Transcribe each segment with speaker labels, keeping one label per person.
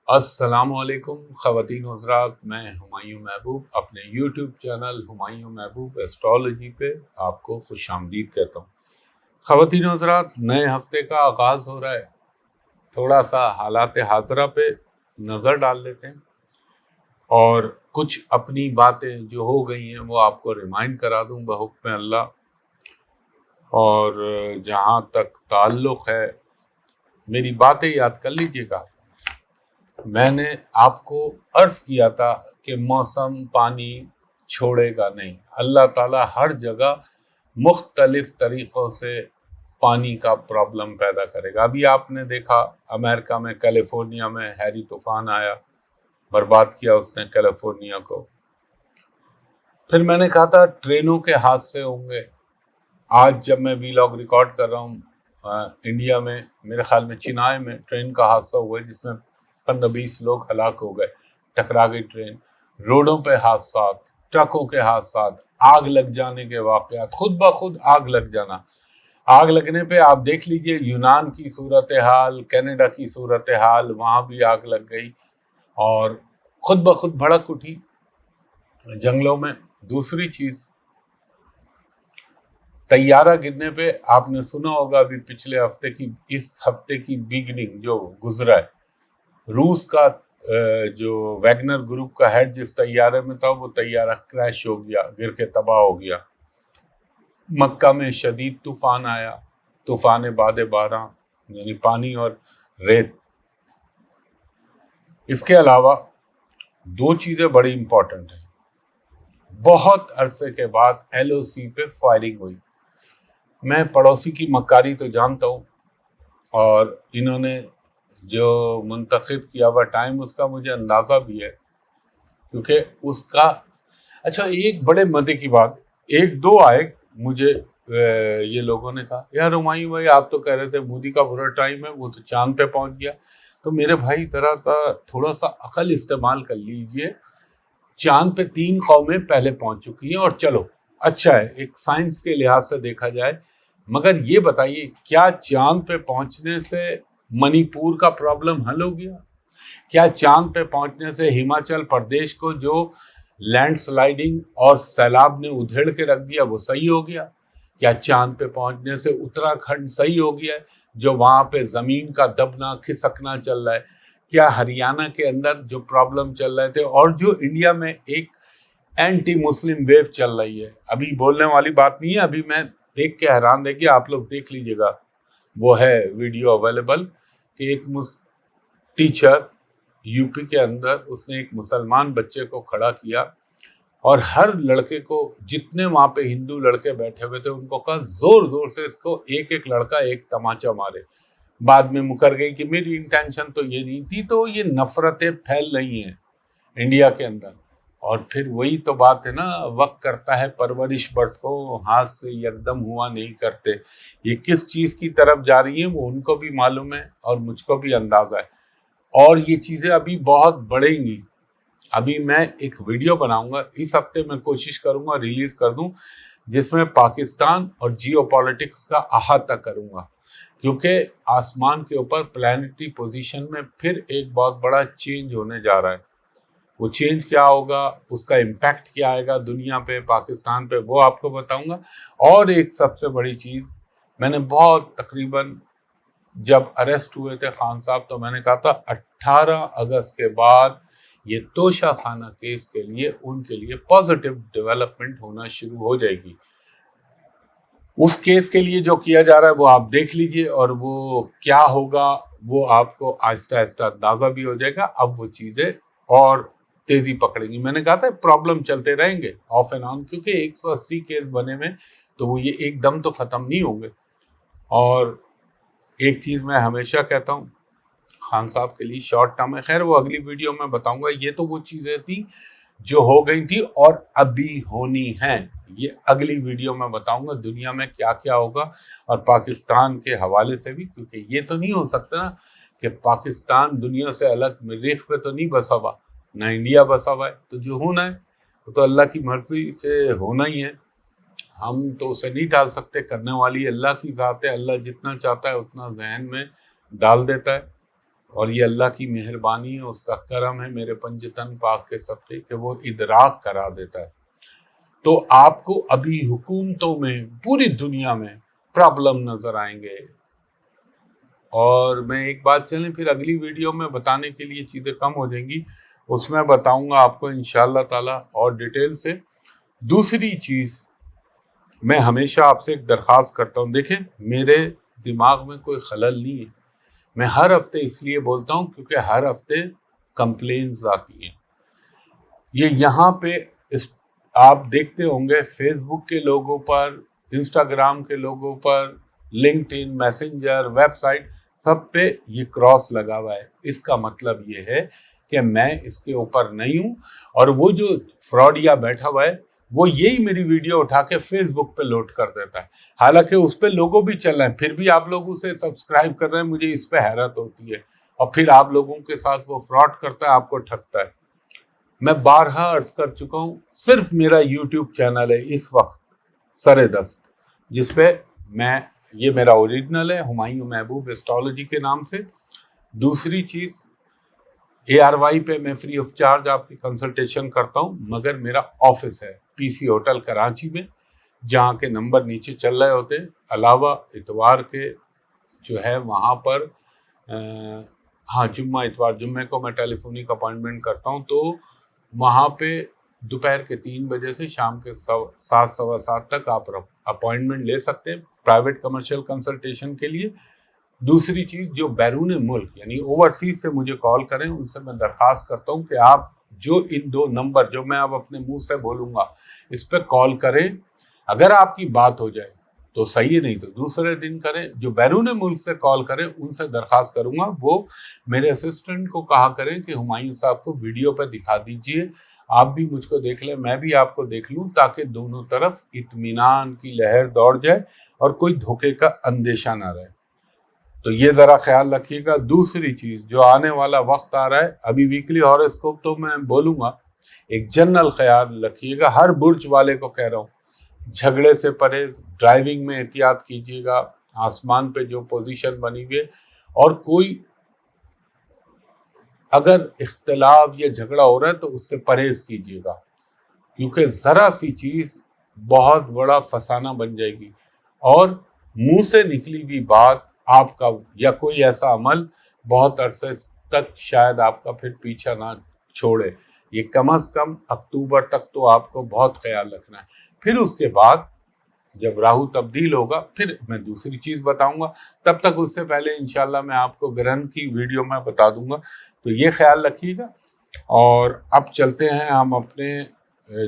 Speaker 1: السلام علیکم خواتین و حضرات، میں ہمایوں محبوب اپنے یوٹیوب چینل ہمایوں محبوب ایسٹرالوجی پہ آپ کو خوش آمدید کہتا ہوں۔ خواتین و حضرات، نئے ہفتے کا آغاز ہو رہا ہے، تھوڑا سا حالات حاضرہ پہ نظر ڈال لیتے ہیں اور کچھ اپنی باتیں جو ہو گئی ہیں وہ آپ کو ریمائنڈ کرا دوں بحکم اللہ۔ اور جہاں تک تعلق ہے، میری باتیں یاد کر لیجیے گا۔ میں نے آپ کو عرض کیا تھا کہ موسم پانی چھوڑے گا نہیں، اللہ تعالیٰ ہر جگہ مختلف طریقوں سے پانی کا پرابلم پیدا کرے گا۔ ابھی آپ نے دیکھا امریکہ میں کیلیفورنیا میں ہیری طوفان آیا، برباد کیا اس نے کیلیفورنیا کو۔ پھر میں نے کہا تھا ٹرینوں کے حادثے ہوں گے۔ آج جب میں ویلاگ ریکارڈ کر رہا ہوں، انڈیا میں میرے خیال میں چنائی میں ٹرین کا حادثہ ہوا جس میں 15-20 لوگ ہلاک ہو گئے، ٹکرا گئی ٹرین۔ روڈوں پہ حادثات، ٹرکوں کے حادثات، آگ لگ جانے کے واقعات، خود بخود آگ لگ جانا۔ آگ لگنے پہ آپ دیکھ لیجئے یونان کی صورتحال، کینیڈا کی صورتحال، وہاں بھی آگ لگ گئی اور خود بخود بھڑک اٹھی جنگلوں میں۔ دوسری چیز، طیارہ گرنے پہ آپ نے سنا ہوگا ابھی پچھلے ہفتے کی، اس ہفتے کی بیگننگ جو گزرا ہے، روس کا جو ویگنر گروپ کا ہیڈ جس طیارے میں تھا وہ طیارہ کریش ہو گیا، گر کے تباہ ہو گیا۔ مکہ میں شدید طوفان آیا، طوفان باد بارہ، یعنی پانی اور ریت۔ اس کے علاوہ دو چیزیں بڑی امپورٹنٹ ہیں۔ بہت عرصے کے بعد ایل او سی پہ فائرنگ ہوئی۔ میں پڑوسی کی مکاری تو جانتا ہوں، اور انہوں نے جو منتخب کیا ہوا ٹائم اس کا مجھے اندازہ بھی ہے، کیونکہ اس کا اچھا ایک بڑے مزے کی بات، ایک دو آئے مجھے یہ لوگوں نے کہا یار ہمایوں بھائی آپ تو کہہ رہے تھے مودی کا برا ٹائم ہے، وہ تو چاند پہ پہنچ گیا۔ تو میرے بھائی ذرا تھوڑا سا عقل استعمال کر لیجئے۔ چاند پہ 3 قومیں پہلے پہنچ چکی ہیں، اور چلو اچھا ہے ایک سائنس کے لحاظ سے دیکھا جائے، مگر یہ بتائیے کیا چاند پہ پہنچنے سے منی پور کا پرابلم حل ہو گیا؟ کیا چاند پہ پہنچنے سے ہماچل پردیش کو جو لینڈ سلائیڈنگ اور سیلاب نے ادھیڑ کے رکھ دیا وہ صحیح ہو گیا؟ کیا چاند پہ پہنچنے سے اتراکھنڈ صحیح ہو گیا ہے جو وہاں پہ زمین کا دبنا کھسکنا چل رہا ہے؟ کیا ہریانہ کے اندر جو پرابلم چل رہے تھے، اور جو انڈیا میں ایک اینٹی مسلم ویو چل رہی ہے، ابھی بولنے والی بات نہیں ہے، ابھی میں دیکھ کے حیران رہ گیا، آپ لوگ دیکھ لیجئے گا، وہ ہے ویڈیو اویلیبل، کہ ایک ٹیچر یو پی کے اندر اس نے ایک مسلمان بچے کو کھڑا کیا اور ہر لڑکے کو، جتنے وہاں پہ ہندو لڑکے بیٹھے ہوئے تھے ان کو کہا زور زور سے اس کو ایک ایک لڑکا ایک تماچا مارے۔ بعد میں مکر گئی کہ میری انٹینشن تو یہ نہیں تھی۔ تو یہ نفرتیں پھیل رہی ہیں انڈیا کے اندر، اور پھر وہی تو بات ہے نا، وقت کرتا ہے پرورش برسوں، ہاتھ سے یکدم ہوا نہیں کرتے۔ یہ کس چیز کی طرف جا رہی ہیں وہ ان کو بھی معلوم ہے اور مجھ کو بھی اندازہ ہے، اور یہ چیزیں ابھی بہت بڑھیں گی۔ ابھی میں ایک ویڈیو بناؤں گا، اس ہفتے میں کوشش کروں گا ریلیز کر دوں، جس میں پاکستان اور جیو پالیٹکس کا احاطہ کروں گا، کیونکہ آسمان کے اوپر پلانیٹری پوزیشن میں پھر ایک بہت بڑا چینج ہونے جا رہا ہے۔ وہ چینج کیا ہوگا، اس کا امپیکٹ کیا آئے گا دنیا پہ، پاکستان پہ، وہ آپ کو بتاؤں گا۔ اور ایک سب سے بڑی چیز، میں نے بہت تقریباً جب اریسٹ ہوئے تھے خان صاحب تو میں نے کہا تھا 18 اگست کے بعد یہ توشہ خانہ کیس کے لیے ان کے لیے پازیٹیو ڈیولپمنٹ ہونا شروع ہو جائے گی۔ اس کیس کے لیے جو کیا جا رہا ہے وہ آپ دیکھ لیجئے، اور وہ کیا ہوگا وہ آپ کو آہستہ آہستہ اندازہ بھی ہو جائے گا۔ اب وہ چیزیں اور تیزی پکڑیں گی۔ میں نے کہا تھا پرابلم چلتے رہیں گے آف اینڈ آن، کیونکہ 180 کیس بنے میں تو وہ یہ ایک دم تو ختم نہیں ہوں گے۔ اور ایک چیز میں ہمیشہ کہتا ہوں خان صاحب کے لیے شارٹ ٹرم ہے، خیر وہ اگلی ویڈیو میں بتاؤں گا۔ یہ تو وہ چیزیں تھیں جو ہو گئی تھی اور ابھی ہونی ہیں، یہ اگلی ویڈیو میں بتاؤں گا دنیا میں کیا کیا ہوگا، اور پاکستان کے حوالے سے بھی، کیونکہ یہ تو نہیں ہو سکتا نا کہ پاکستان دنیا سے الگ مریخ پہ تو نہیں بسا ہوا، نہ انڈیا بسا ہوا ہے، تو جو ہونا ہے وہ تو اللہ کی مرضی سے ہونا ہی ہے، ہم تو اسے نہیں ڈال سکتے۔ کرنے والی اللہ کی ذات ہے، اللہ جتنا چاہتا ہے اتنا ذہن میں ڈال دیتا ہے، اور یہ اللہ کی مہربانی ہے، اس کا کرم ہے میرے پنجتن پاک کے صدقے کہ وہ ادراک کرا دیتا ہے۔ تو آپ کو ابھی حکومتوں میں پوری دنیا میں پرابلم نظر آئیں گے، اور میں ایک بات چلیں پھر اگلی ویڈیو میں بتانے کے لیے چیزیں کم ہو جائیں گی، اس میں بتاؤں گا آپ کو انشاءاللہ تعالی اور ڈیٹیل سے۔ دوسری چیز میں ہمیشہ آپ سے ایک درخواست کرتا ہوں، دیکھیں میرے دماغ میں کوئی خلل نہیں ہے، میں ہر ہفتے اس لیے بولتا ہوں کیونکہ ہر ہفتے کمپلینز آتی ہیں۔ یہ یہاں پہ آپ دیکھتے ہوں گے فیس بک کے لوگوں پر، انسٹاگرام کے لوگوں پر، لنکڈ ان، میسنجر، ویب سائٹ، سب پہ یہ کراس لگا ہوا ہے۔ اس کا مطلب یہ ہے کہ میں اس کے اوپر نہیں ہوں، اور وہ جو فراڈیا بیٹھا ہوا ہے وہ یہی میری ویڈیو اٹھا کے فیس بک پہ لوڈ کر دیتا ہے، حالانکہ اس پہ لوگوں بھی چل رہے ہیں، پھر بھی آپ لوگ اسے سبسکرائب کر رہے ہیں۔ مجھے اس پہ حیرت ہوتی ہے، اور پھر آپ لوگوں کے ساتھ وہ فراڈ کرتا ہے، آپ کو ٹھگتا ہے۔ میں بارہا عرض کر چکا ہوں، صرف میرا یوٹیوب چینل ہے اس وقت سر دست، جس پہ یہ میرا اوریجنل ہے، ہمایوں محبوب ایسٹرالوجی کے نام سے۔ دوسری چیز ARY پہ میں فری آف چارج آپ کی کنسلٹیشن کرتا ہوں، مگر میرا آفس ہے PC ہوٹل کراچی میں، جہاں کے نمبر نیچے چل رہے ہوتے ہیں۔ علاوہ اتوار کے جو ہے وہاں پر جمعہ اتوار، جمعے کو میں ٹیلی فونک اپائنٹمنٹ کرتا ہوں، تو وہاں پہ دوپہر کے 3 بجے سے شام کے 7 سوا 7 تک آپ اپائنٹمنٹ لے سکتے ہیں پرائیویٹ کمرشل کنسلٹیشن کے لیے۔ دوسری چیز، جو بیرون ملک یعنی اوورسیز سے مجھے کال کریں، ان سے میں درخواست کرتا ہوں کہ آپ جو ان 2 نمبر جو میں اب اپنے منہ سے بولوں گا اس پہ کال کریں۔ اگر آپ کی بات ہو جائے تو صحیح، نہیں تو دوسرے دن کریں۔ جو بیرون ملک سے کال کریں ان سے درخواست کروں گا وہ میرے اسسٹنٹ کو کہا کریں کہ ہمایوں صاحب کو ویڈیو پہ دکھا دیجئے، آپ بھی مجھ کو دیکھ لیں، میں بھی آپ کو دیکھ لوں، تاکہ دونوں طرف اطمینان کی لہر دوڑ جائے اور کوئی دھوکے کا اندیشہ نہ رہے۔ تو یہ ذرا خیال رکھیے گا۔ دوسری چیز، جو آنے والا وقت آ رہا ہے، ابھی ویکلی ہاروسکوپ تو میں بولوں گا، ایک جنرل خیال رکھیے گا، ہر برج والے کو کہہ رہا ہوں، جھگڑے سے پرہیز، ڈرائیونگ میں احتیاط کیجیے گا، آسمان پہ جو پوزیشن بنی ہوئی ہے، اور کوئی اگر اختلاف یا جھگڑا ہو رہا ہے تو اس سے پرہیز کیجیے گا، کیونکہ ذرا سی چیز بہت بڑا فسانہ بن جائے گی، اور منہ سے نکلی ہوئی بات آپ کا یا کوئی ایسا عمل بہت عرصے تک شاید آپ کا پھر پیچھا نہ چھوڑے۔ یہ کم از کم اکتوبر تک تو آپ کو بہت خیال رکھنا ہے۔ پھر اس کے بعد جب راہو تبدیل ہوگا پھر میں دوسری چیز بتاؤں گا، تب تک اس سے پہلے انشاءاللہ میں آپ کو گرہن کی ویڈیو میں بتا دوں گا، تو یہ خیال رکھیے گا۔ اور اب چلتے ہیں ہم اپنے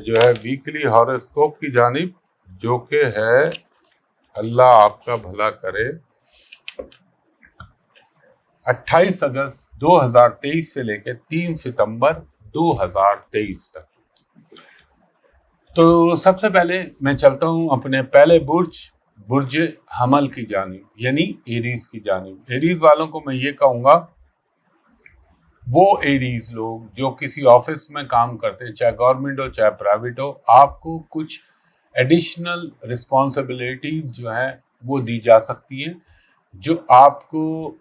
Speaker 1: جو ہے ویکلی ہاروسکوپ کی جانب، جو کہ ہے، اللہ آپ کا بھلا کرے، 28 اگست 2023 سے لے کے 3 ستمبر 2023 تک۔ تو سب سے پہلے میں چلتا ہوں اپنے پہلے برج حمل کی جانب، یعنی ایریز کی جانب۔ ایریز والوں کو میں یہ کہوں گا، وہ ایریز لوگ جو کسی آفس میں کام کرتے ہیں، چاہے گورنمنٹ ہو چاہے پرائیویٹ ہو، آپ کو کچھ ایڈیشنل رسپانسبلٹیز جو ہیں وہ دی جا سکتی ہیں، جو آپ کو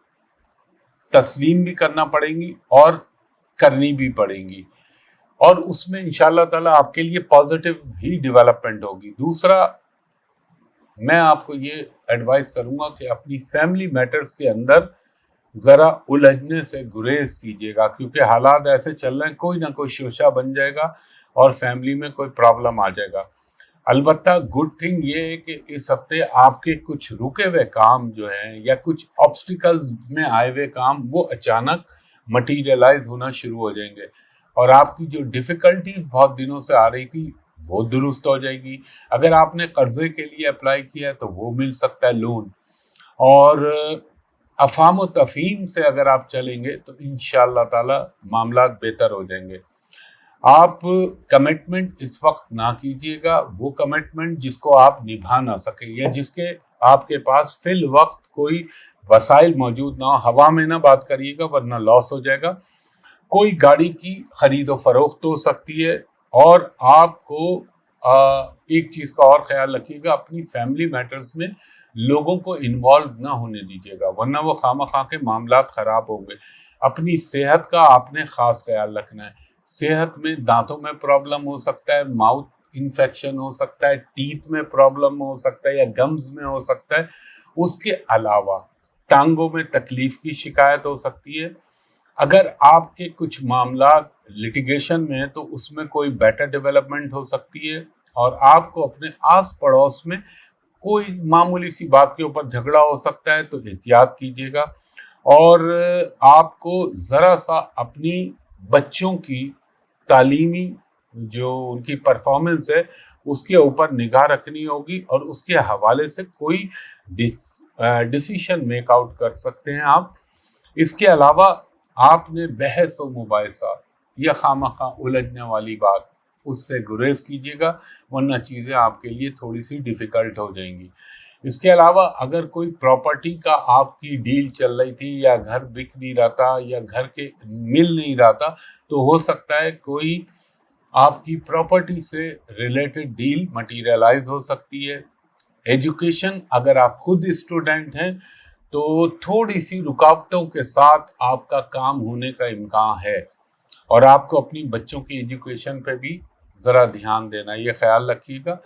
Speaker 1: تسلیم بھی کرنا پڑیں گی اور کرنی بھی پڑیں گی، اور اس میں انشاءاللہ تعالیٰ آپ کے لیے پازیٹیو ہی ڈیولپمنٹ ہوگی۔ دوسرا، میں آپ کو یہ ایڈوائز کروں گا کہ اپنی فیملی میٹرز کے اندر ذرا الجھنے سے گریز کیجیے گا، کیونکہ حالات ایسے چل رہے ہیں، کوئی نہ کوئی شوشہ بن جائے گا اور فیملی میں کوئی پرابلم آ جائے گا۔ البتہ گڈ تھنگ یہ ہے کہ اس ہفتے آپ کے کچھ رکے ہوئے کام جو ہیں یا کچھ آبسٹیکلز میں آئے ہوئے کام وہ اچانک مٹیریلائز ہونا شروع ہو جائیں گے، اور آپ کی جو ڈیفیکلٹیز بہت دنوں سے آ رہی تھی وہ درست ہو جائے گی۔ اگر آپ نے قرضے کے لیے اپلائی کیا ہے تو وہ مل سکتا ہے لون، اور افہام و تفہیم سے اگر آپ چلیں گے تو انشاءاللہ تعالی معاملات بہتر ہو جائیں گے۔ آپ کمٹمنٹ اس وقت نہ کیجیے گا، وہ کمٹمنٹ جس کو آپ نبھا نہ سکیں یا جس کے آپ کے پاس فی الوقت کوئی وسائل موجود نہ ہو۔ ہوا میں نہ بات کریے گا ورنہ لاس ہو جائے گا۔ کوئی گاڑی کی خرید و فروخت ہو سکتی ہے، اور آپ کو ایک چیز کا اور خیال رکھیے گا، اپنی فیملی میٹرز میں لوگوں کو انوالو نہ ہونے دیجیے گا، ورنہ وہ خواہ مخواہ کے معاملات خراب ہوں گے۔ اپنی صحت کا آپ نے خاص خیال رکھنا ہے. صحت میں دانتوں میں پرابلم ہو سکتا ہے, ماؤتھ انفیکشن ہو سکتا ہے, ٹیتھ میں پرابلم ہو سکتا ہے یا گمز میں ہو سکتا ہے. اس کے علاوہ ٹانگوں میں تکلیف کی شکایت ہو سکتی ہے. اگر آپ کے کچھ معاملات لٹیگیشن میں ہیں تو اس میں کوئی بیٹر ڈیولپمنٹ ہو سکتی ہے, اور آپ کو اپنے آس پڑوس میں کوئی معمولی سی بات کے اوپر جھگڑا ہو سکتا ہے, تو احتیاط کیجیے گا. اور آپ کو ذرا سا اپنی بچوں کی تعلیمی جو ان کی پرفارمنس ہے اس کے اوپر نگاہ رکھنی ہوگی, اور اس کے حوالے سے کوئی ڈیسیشن میک آؤٹ کر سکتے ہیں آپ. اس کے علاوہ آپ نے بحث و مباحثہ یا خواہ الجھنے والی بات اس سے گریز کیجیے گا, ورنہ چیزیں آپ کے لیے تھوڑی سی ڈیفیکلٹ ہو جائیں گی. اس کے علاوہ اگر کوئی پراپرٹی کا آپ کی ڈیل چل رہی تھی, یا گھر بک نہیں رہا تھا, یا گھر کے مل نہیں رہا تھا, تو ہو سکتا ہے کوئی آپ کی پراپرٹی سے ریلیٹڈ ڈیل مٹیریلائز ہو سکتی ہے. ایجوکیشن, اگر آپ خود اسٹوڈنٹ ہیں تو تھوڑی سی رکاوٹوں کے ساتھ آپ کا کام ہونے کا امکان ہے, اور آپ کو اپنی بچوں کی ایجوکیشن پہ بھی ذرا دھیان دینا, یہ خیال رکھیے گا.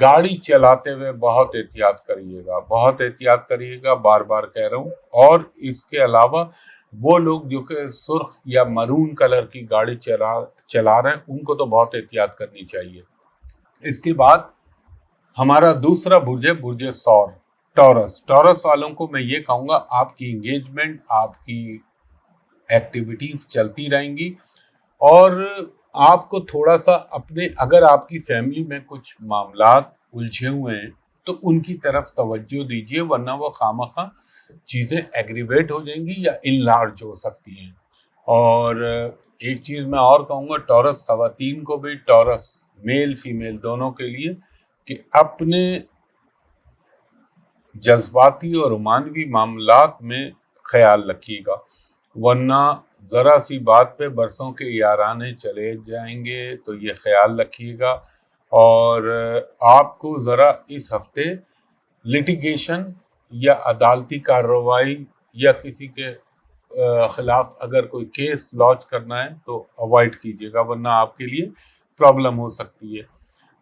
Speaker 1: گاڑی چلاتے ہوئے بہت احتیاط کریے گا, بہت احتیاط کریے گا, بار بار کہہ رہا ہوں. اور اس کے علاوہ وہ لوگ جو کہ سرخ یا مرون کلر کی گاڑی چلا رہے ہیں, ان کو تو بہت احتیاط کرنی چاہیے. اس کے بعد ہمارا دوسرا برج ہے برج ثور, ٹورس. ٹورس والوں کو میں یہ کہوں گا, آپ کی انگیجمنٹ, آپ کی ایکٹیویٹیز چلتی رہیں گی, اور آپ کو تھوڑا سا اپنے, اگر آپ کی فیملی میں کچھ معاملات الجھے ہوئے ہیں تو ان کی طرف توجہ دیجیے, ورنہ وہ خواہ چیزیں ایگریویٹ ہو جائیں گی یا انلارج ہو سکتی ہیں. اور ایک چیز میں اور کہوں گا ٹورس خواتین کو بھی, ٹورس میل فیمیل دونوں کے لیے, کہ اپنے جذباتی اور رومانوی معاملات میں خیال رکھیے گا, ورنہ ذرا سی بات پہ برسوں کے یارانے چلے جائیں گے, تو یہ خیال رکھیے گا. اور آپ کو ذرا اس ہفتے لٹیگیشن یا عدالتی کارروائی یا کسی کے خلاف اگر کوئی کیس لانچ کرنا ہے تو اوائڈ کیجیے گا, ورنہ آپ کے لیے پرابلم ہو سکتی ہے.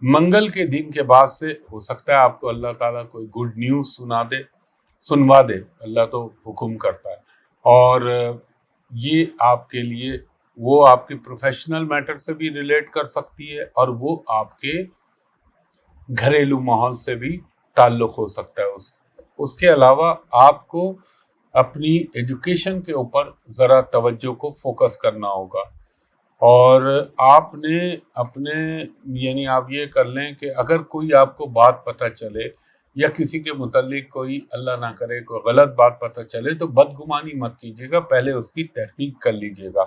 Speaker 1: منگل کے دن کے بعد سے ہو سکتا ہے آپ کو اللہ تعالیٰ کوئی گڈ نیوز سنوا دے, اللہ تو حکم کرتا ہے. اور یہ آپ کے لیے, وہ آپ کے پروفیشنل میٹر سے بھی ریلیٹ کر سکتی ہے, اور وہ آپ کے گھریلو ماحول سے بھی تعلق ہو سکتا ہے. اس کے علاوہ آپ کو اپنی ایجوکیشن کے اوپر ذرا توجہ کو فوکس کرنا ہوگا. اور آپ نے اپنے, یعنی آپ یہ کر لیں کہ اگر کوئی آپ کو بات پتہ چلے یا کسی کے متعلق کوئی, اللہ نہ کرے, کوئی غلط بات پتہ چلے, تو بدگمانی مت کیجیے گا, پہلے اس کی تحقیق کر لیجیے گا.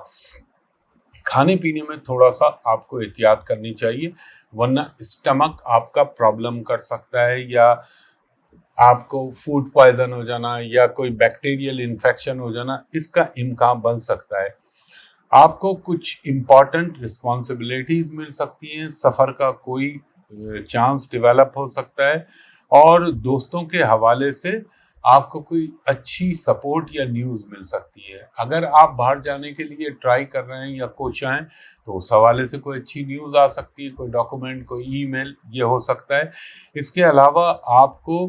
Speaker 1: کھانے پینے میں تھوڑا سا آپ کو احتیاط کرنی چاہیے, ورنہ اسٹمک آپ کا پرابلم کر سکتا ہے, یا آپ کو فوڈ پوائزن ہو جانا یا کوئی بیکٹیریل انفیکشن ہو جانا, اس کا امکان بن سکتا ہے. آپ کو کچھ امپورٹنٹ رسپانسبلٹیز مل سکتی ہیں, سفر کا کوئی چانس ڈیولپ ہو سکتا ہے, اور دوستوں کے حوالے سے آپ کو کوئی اچھی سپورٹ یا نیوز مل سکتی ہے. اگر آپ باہر جانے کے لیے ٹرائی کر رہے ہیں یا کوشاں ہیں تو اس حوالے سے کوئی اچھی نیوز آ سکتی ہے, کوئی ڈاکومنٹ, کوئی ای میل, یہ ہو سکتا ہے. اس کے علاوہ آپ کو,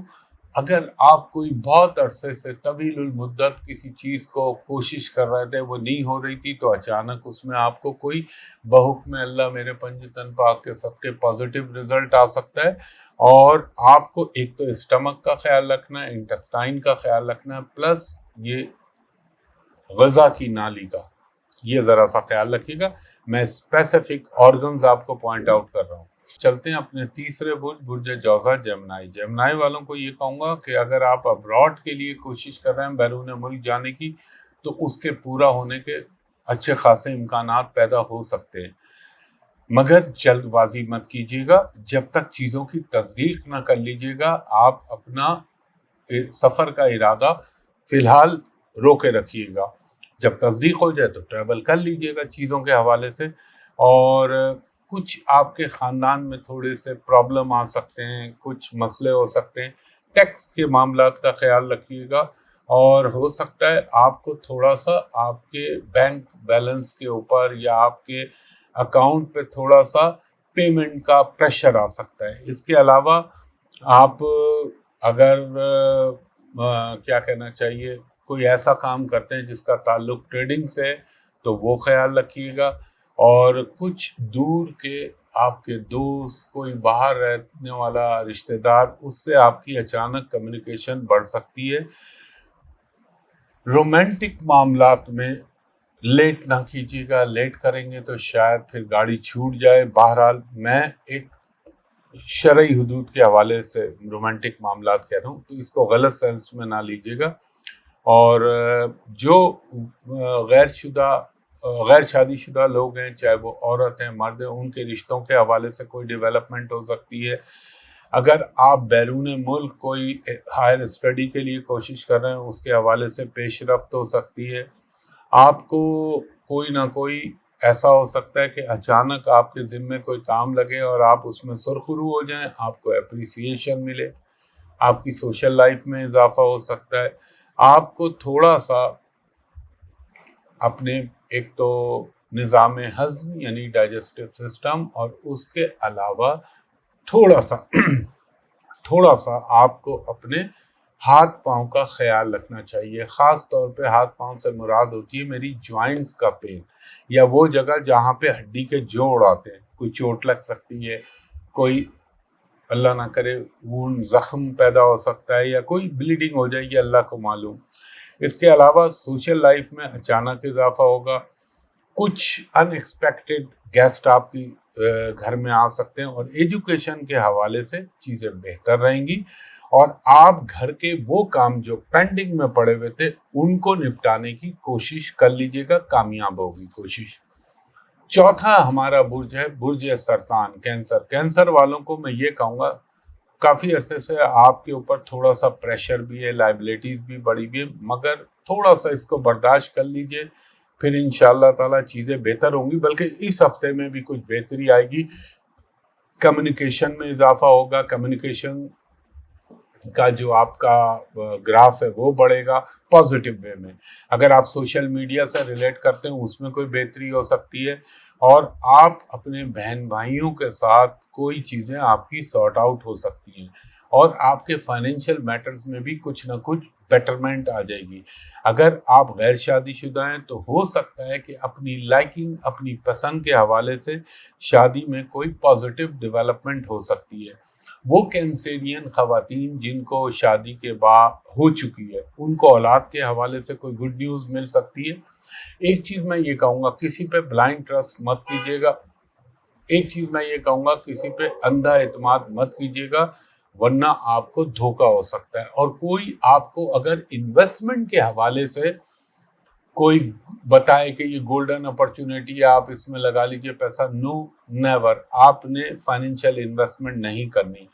Speaker 1: اگر آپ کوئی بہت عرصے سے طویل المدت کسی چیز کو کوشش کر رہے تھے, وہ نہیں ہو رہی تھی, تو اچانک اس میں آپ کو کوئی بحکم اللہ میرے پنج تن پاک کے سب کے پازیٹیو رزلٹ آ سکتا ہے. اور آپ کو ایک تو اسٹمک کا خیال رکھنا ہے, انٹسٹائن کا خیال رکھنا ہے, پلس یہ غذا کی نالی کا, یہ ذرا سا خیال رکھیے گا. میں اسپیسیفک آرگنز آپ کو پوائنٹ آؤٹ کر رہا ہوں. چلتے ہیں اپنے تیسرے برج, برج جوزا جمنائی. جمنائی والوں کو یہ کہوں گا کہ اگر آپ ابراڈ کے لیے کوشش کر رہے ہیں بیرون ملک جانے کی, تو اس کے پورا ہونے کے اچھے خاصے امکانات پیدا ہو سکتے ہیں, مگر جلد بازی مت کیجیے گا. جب تک چیزوں کی تصدیق نہ کر لیجیے گا, آپ اپنا سفر کا ارادہ فی الحال روکے رکھیے گا. جب تصدیق ہو جائے تو ٹریول کر لیجیے گا چیزوں کے حوالے سے. اور کچھ آپ کے خاندان میں تھوڑے سے پرابلم آ سکتے ہیں, کچھ مسئلے ہو سکتے ہیں. ٹیکس کے معاملات کا خیال رکھیے گا, اور ہو سکتا ہے آپ کو تھوڑا سا آپ کے بینک بیلنس کے اوپر یا آپ کے اکاؤنٹ پہ تھوڑا سا پیمنٹ کا پریشر آ سکتا ہے. اس کے علاوہ آپ اگر کیا کہنا چاہیے کوئی ایسا کام کرتے ہیں جس کا تعلق ٹریڈنگ سے ہے تو وہ خیال رکھیے گا. اور کچھ دور کے آپ کے دوست، کوئی باہر رہنے والا رشتہ دار، اس سے آپ کی اچانک کمیونیکیشن بڑھ سکتی ہے. رومانٹک معاملات میں لیٹ نہ کیجیے گا، لیٹ کریں گے تو شاید پھر گاڑی چھوٹ جائے. بہرحال میں ایک شرعی حدود کے حوالے سے رومانٹک معاملات کہہ رہا ہوں، تو اس کو غلط سینس میں نہ لیجیے گا. اور جو غیر شادی شدہ لوگ ہیں، چاہے وہ عورت ہیں مرد ہیں، ان کے رشتوں کے حوالے سے کوئی ڈیولپمنٹ ہو سکتی ہے. اگر آپ بیرون ملک کوئی ہائر اسٹڈی کے لیے کوشش کر رہے ہیں، اس کے حوالے سے پیش رفت ہو سکتی ہے. آپ کو کوئی نہ کوئی ایسا ہو سکتا ہے کہ اچانک آپ کے ذمے کوئی کام لگے اور آپ اس میں سرخرو ہو جائیں، آپ کو اپریسیشن ملے، آپ کی سوشل لائف میں اضافہ ہو سکتا ہے. آپ کو تھوڑا سا اپنے ایک تو نظام ہضم یعنی ڈائجسٹو سسٹم، اور اس کے علاوہ تھوڑا سا آپ کو اپنے ہاتھ پاؤں کا خیال رکھنا چاہیے. خاص طور پہ ہاتھ پاؤں سے مراد ہوتی ہے میری جوائنٹس کا پین، یا وہ جگہ جہاں پہ ہڈی کے جوڑ آتے ہیں. کوئی چوٹ لگ سکتی ہے، کوئی اللہ نہ کرے وون زخم پیدا ہو سکتا ہے، یا کوئی بلیڈنگ ہو جائے گی، اللہ کو معلوم. اس کے علاوہ سوشل لائف میں اچانک اضافہ ہوگا. کچھ ان ایکسپیکٹڈ گیسٹ آپ کی گھر میں آ سکتے ہیں، اور ایجوکیشن کے حوالے سے چیزیں بہتر رہیں گی. اور آپ گھر کے وہ کام جو پینڈنگ میں پڑے ہوئے تھے ان کو نپٹانے کی کوشش کر لیجیے گا، کامیاب ہوگی کوشش. چوتھا ہمارا برج ہے برج سرطان، کینسر والوں کو میں یہ کہوں گا کافی عرصے سے آپ کے اوپر تھوڑا سا پریشر بھی ہے، لائبلٹیز بھی بڑی بھی ہے، مگر تھوڑا سا اس کو برداشت کر لیجئے، پھر انشاءاللہ تعالی چیزیں بہتر ہوں گی. بلکہ اس ہفتے میں بھی کچھ بہتری آئے گی. کمیونیکیشن میں اضافہ ہوگا، کمیونیکیشن کا جو آپ کا گراف ہے وہ بڑھے گا پازیٹیو وے میں. اگر آپ سوشل میڈیا سے ریلیٹ کرتے ہیں اس میں کوئی بہتری ہو سکتی ہے. اور آپ اپنے بہن بھائیوں کے ساتھ کوئی چیزیں آپ کی سارٹ آؤٹ ہو سکتی ہیں، اور آپ کے فائنینشیل میٹرز میں بھی کچھ نہ کچھ بیٹرمنٹ آ جائے گی. اگر آپ غیر شادی شدہ ہیں تو ہو سکتا ہے کہ اپنی لائکنگ، اپنی پسند کے حوالے سے شادی میں کوئی پازیٹیو ڈیولپمنٹ ہو سکتی ہے. وہ کینسیرین خواتین جن کو شادی کے بعد ہو چکی ہے ان کو اولاد کے حوالے سے کوئی گڈ نیوز مل سکتی ہے. ایک چیز میں یہ کہوں گا، کسی پہ بلائنڈ ٹرسٹ مت کیجیے گا. ایک چیز میں یہ کہوں گا، کسی پہ اندھا اعتماد مت کیجیے گا، ورنہ آپ کو دھوکہ ہو سکتا ہے. اور کوئی آپ کو اگر انویسٹمنٹ کے حوالے سے کوئی بتائے کہ یہ گولڈن اپرچونٹی ہے، آپ اس میں لگا لیجئے پیسہ، نو نیور، آپ نے فائنینشیل انویسٹمنٹ نہیں کرنی.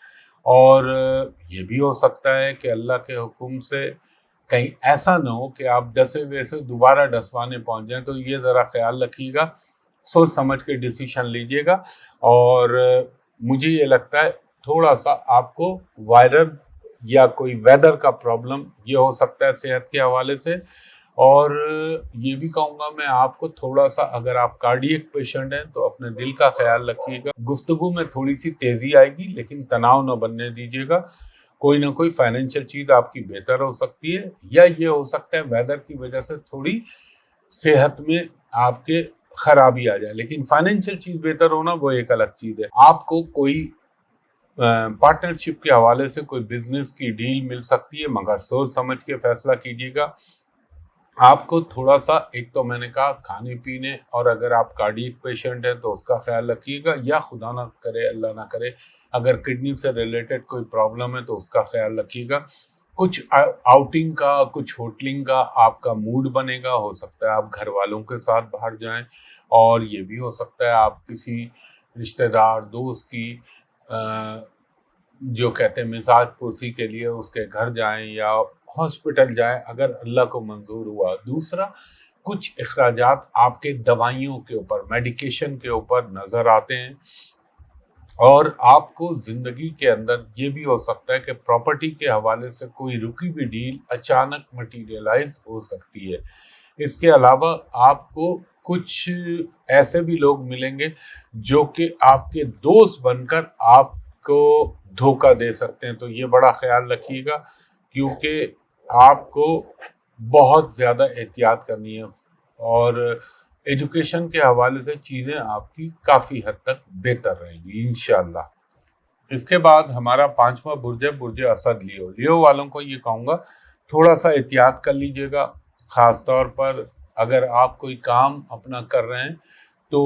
Speaker 1: اور یہ بھی ہو سکتا ہے کہ اللہ کے حکم سے کہیں ایسا نہ ہو کہ آپ ڈسے ہوئے سے دوبارہ ڈسوانے پہنچ جائیں. تو یہ ذرا خیال رکھیے گا، سوچ سمجھ کے ڈیسیشن لیجیے گا. اور مجھے یہ لگتا ہے تھوڑا سا آپ کو وائرل یا کوئی ویدر کا پرابلم یہ ہو سکتا ہے صحت کے حوالے سے. اور یہ بھی کہوں گا میں آپ کو تھوڑا سا، اگر آپ کارڈیک پیشنٹ ہیں تو اپنے دل کا خیال رکھیے گا. گفتگو میں تھوڑی سی تیزی آئے گی لیکن تناؤ نہ بننے دیجیے گا. کوئی نہ کوئی فائنینشیل چیز آپ کی بہتر ہو سکتی ہے، یا یہ ہو سکتا ہے ویدر کی وجہ سے تھوڑی صحت میں آپ کے خرابی آ جائے، لیکن فائنینشیل چیز بہتر ہونا وہ ایک الگ چیز ہے. آپ کو کوئی پارٹنرشپ کے حوالے سے کوئی بزنس کی ڈیل مل سکتی ہے، مگر سوچ سمجھ کے فیصلہ کیجیے گا. آپ کو تھوڑا سا، ایک تو میں نے کہا کھانے پینے، اور اگر آپ کارڈیک پیشنٹ ہیں تو اس کا خیال رکھیے گا، یا خدا نہ کرے اللہ نہ کرے اگر کڈنی سے ریلیٹڈ کوئی پرابلم ہے تو اس کا خیال رکھیے گا. کچھ آؤٹنگ کا، کچھ ہوٹلنگ کا آپ کا موڈ بنے گا. ہو سکتا ہے آپ گھر والوں کے ساتھ باہر جائیں، اور یہ بھی ہو سکتا ہے آپ کسی رشتہ دار دوست کی جو کہتے ہیں مزاج پرسی کے لیے اس کے گھر جائیں یا ہاسپٹل جائیں اگر اللہ کو منظور ہوا. دوسرا، کچھ اخراجات آپ کے دوائیوں کے اوپر، میڈیکیشن کے اوپر نظر آتے ہیں، اور آپ کو زندگی کے اندر یہ بھی ہو سکتا ہے کہ پراپرٹی کے حوالے سے کوئی رکی ہوئی ڈیل اچانک مٹیریلائز ہو سکتی ہے۔ اس کے علاوہ آپ کو کچھ ایسے بھی لوگ ملیں گے جو کہ آپ کے دوست بن کر آپ کو دھوکہ دے سکتے ہیں، تو یہ بڑا خیال رکھیے گا، کیونکہ آپ کو بہت زیادہ احتیاط کرنی ہے، اور ایجوکیشن کے حوالے سے چیزیں آپ کی کافی حد تک بہتر رہیں گی انشاءاللہ۔ اس کے بعد ہمارا 5واں برج ہے برج اسد لیو۔ لیو والوں کو یہ کہوں گا تھوڑا سا احتیاط کر لیجئے گا، خاص طور پر اگر آپ کوئی کام اپنا کر رہے ہیں تو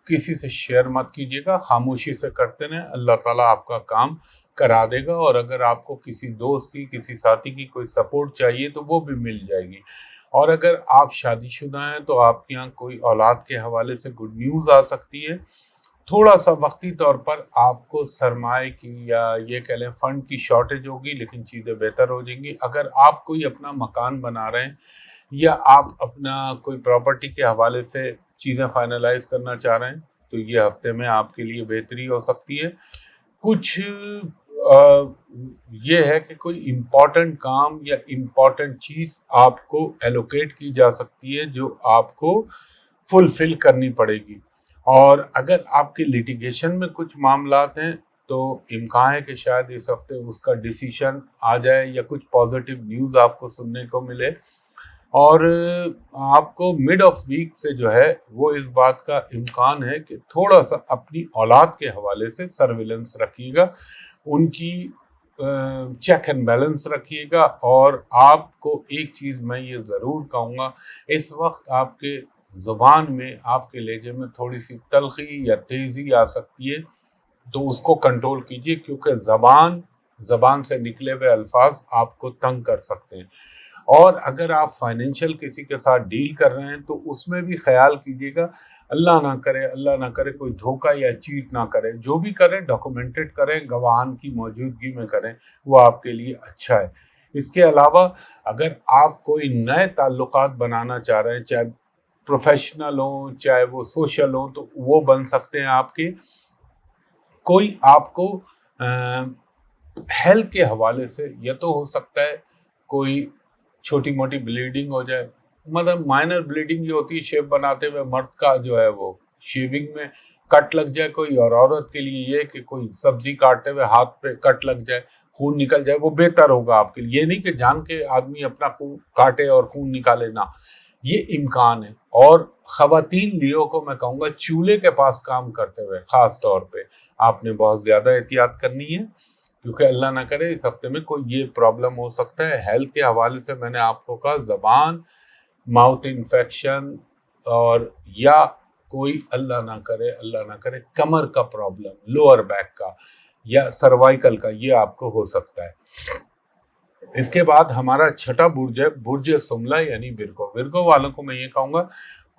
Speaker 1: کسی سے شیئر مت کیجیے گا، خاموشی سے کرتے رہیں، اللہ تعالیٰ آپ کا کام کرا دے گا، اور اگر آپ کو کسی دوست کی کسی ساتھی کی کوئی سپورٹ چاہیے تو وہ بھی مل جائے گی، اور اگر آپ شادی شدہ ہیں تو آپ کے یہاں کوئی اولاد کے حوالے سے گڈ نیوز آ سکتی ہے۔ تھوڑا سا وقتی طور پر آپ کو سرمائے کی یا یہ کہہ لیں فنڈ کی شارٹیج ہوگی، لیکن چیزیں بہتر ہو جائیں گی۔ اگر آپ کوئی اپنا مکان بنا رہے ہیں یا آپ اپنا کوئی پراپرٹی کے حوالے سے چیزیں فائنلائز کرنا چاہ رہے ہیں تو یہ ہفتے میں آپ کے لیے بہتری ہو سکتی ہے۔ کچھ یہ ہے کہ کوئی امپورٹنٹ کام یا امپورٹنٹ چیز آپ کو ایلوکیٹ کی جا سکتی ہے جو آپ کو فلفل کرنی پڑے گی، اور اگر آپ کے لیٹیگیشن میں کچھ معاملات ہیں تو امکان ہے کہ شاید اس ہفتے اس کا ڈیسیشن آ جائے یا کچھ پازیٹیو نیوز آپ کو سننے کو ملے، اور آپ کو مڈ آف ویک سے جو ہے وہ اس بات کا امکان ہے کہ تھوڑا سا اپنی اولاد کے حوالے سے سرویلنس رکھیے گا، ان کی چیک اینڈ بیلنس رکھیے گا، اور آپ کو ایک چیز میں یہ ضرور کہوں گا، اس وقت آپ کے زبان میں آپ کے لہجے میں تھوڑی سی تلخی یا تیزی آ سکتی ہے، تو اس کو کنٹرول کیجیے، کیونکہ زبان سے نکلے ہوئے الفاظ آپ کو تنگ کر سکتے ہیں۔ اور اگر آپ فائنینشیل کسی کے ساتھ ڈیل کر رہے ہیں تو اس میں بھی خیال کیجیے گا، اللہ نہ کرے کوئی دھوکہ یا چیٹ نہ کرے، جو بھی کریں ڈاکومنٹڈ کریں، گواہان کی موجودگی میں کریں، وہ آپ کے لیے اچھا ہے۔ اس کے علاوہ اگر آپ کوئی نئے تعلقات بنانا چاہ رہے ہیں، چاہے پروفیشنل ہوں چاہے وہ سوشل ہوں، تو وہ بن سکتے ہیں آپ کے۔ کوئی آپ کو ہیلتھ کے حوالے سے یہ تو ہو سکتا ہے کوئی چھوٹی موٹی بلیڈنگ ہو جائے، مطلب مائنر بلیڈنگ یہ ہوتی ہے شیپ بناتے ہوئے، مرد کا جو ہے وہ شیونگ میں کٹ لگ جائے کوئی، اور عورت کے لیے یہ کہ کوئی سبزی کاٹتے ہوئے ہاتھ پہ کٹ لگ جائے، خون نکل جائے، وہ بہتر ہوگا آپ کے لیے۔ یہ نہیں کہ جان کے آدمی اپنا خون کاٹے اور خون نکالے، نہ، یہ امکان ہے۔ اور خواتین لیو کو میں کہوں گا چولہے کے پاس کام کرتے ہوئے خاص طور پہ آپ نے بہت زیادہ احتیاط کرنی ہے، کیونکہ اللہ نہ کرے اس ہفتے میں کوئی یہ پرابلم ہو سکتا ہے۔ ہیلتھ کے حوالے سے میں نے آپ کو کہا زبان، ماؤتھ انفیکشن، اور یا کوئی اللہ نہ کرے کمر کا پرابلم، لوور بیک کا یا سروائیکل کا، یہ آپ کو ہو سکتا ہے۔ اس کے بعد ہمارا چھٹا برج ہے برج سملا یعنی ورگو والوں کو میں یہ کہوں گا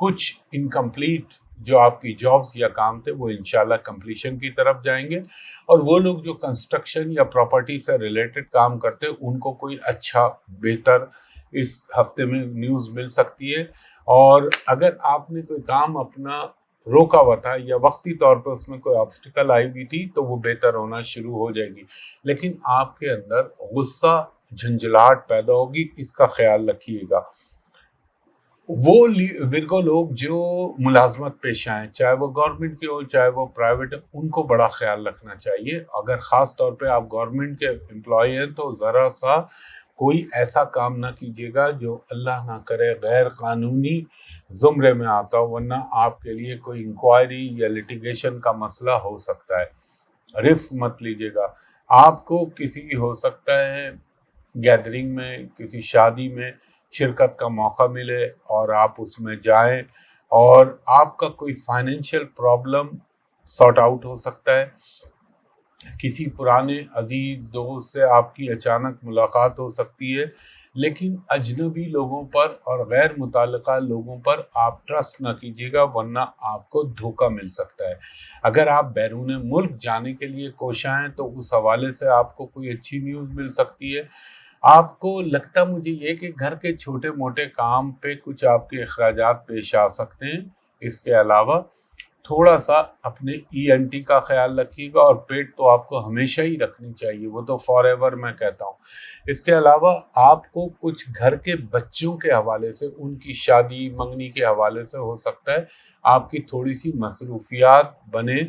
Speaker 1: کچھ انکمپلیٹ جو آپ کی جابز یا کام تھے وہ انشاءاللہ کمپلیشن کی طرف جائیں گے، اور وہ لوگ جو کنسٹرکشن یا پراپرٹی سے ریلیٹڈ کام کرتے ان کو کوئی اچھا بہتر اس ہفتے میں نیوز مل سکتی ہے۔ اور اگر آپ نے کوئی کام اپنا روکا ہوا تھا یا وقتی طور پر اس میں کوئی آبسٹیکل آئی ہوئی تھی تو وہ بہتر ہونا شروع ہو جائے گی، لیکن آپ کے اندر غصہ جھنجھلاہٹ پیدا ہوگی، اس کا خیال رکھیے گا۔ وہ ورگو لوگ جو ملازمت پیشہ ہیں، چاہے وہ گورنمنٹ کے ہو چاہے وہ پرائیویٹ، ان کو بڑا خیال رکھنا چاہیے۔ اگر خاص طور پہ آپ گورنمنٹ کے امپلائی ہیں تو ذرا سا کوئی ایسا کام نہ کیجیے گا جو اللہ نہ کرے غیر قانونی زمرے میں آتا ہو، ورنہ آپ کے لیے کوئی انکوائری یا لیٹیگیشن کا مسئلہ ہو سکتا ہے۔ رسک مت لیجیے گا۔ آپ کو کسی ہو سکتا ہے گیدرنگ میں، کسی شادی میں شرکت کا موقع ملے اور آپ اس میں جائیں، اور آپ کا کوئی فائنینشیل پرابلم سارٹ آؤٹ ہو سکتا ہے۔ کسی پرانے عزیز دوست سے آپ کی اچانک ملاقات ہو سکتی ہے، لیکن اجنبی لوگوں پر اور غیر متعلقہ لوگوں پر آپ ٹرسٹ نہ کیجیے گا، ورنہ آپ کو دھوکہ مل سکتا ہے۔ اگر آپ بیرون ملک جانے کے لیے کوشاں ہیں تو اس حوالے سے آپ کو کوئی اچھی نیوز مل سکتی ہے۔ آپ کو لگتا مجھے یہ کہ گھر کے چھوٹے موٹے کام پہ کچھ آپ کے اخراجات پیش آ سکتے ہیں۔ اس کے علاوہ تھوڑا سا اپنے ENT کا خیال رکھیے گا، اور پیٹ تو آپ کو ہمیشہ ہی رکھنی چاہیے، وہ تو فار ایور میں کہتا ہوں۔ اس کے علاوہ آپ کو کچھ گھر کے بچوں کے حوالے سے، ان کی شادی منگنی کے حوالے سے ہو سکتا ہے آپ کی تھوڑی سی مصروفیات بنے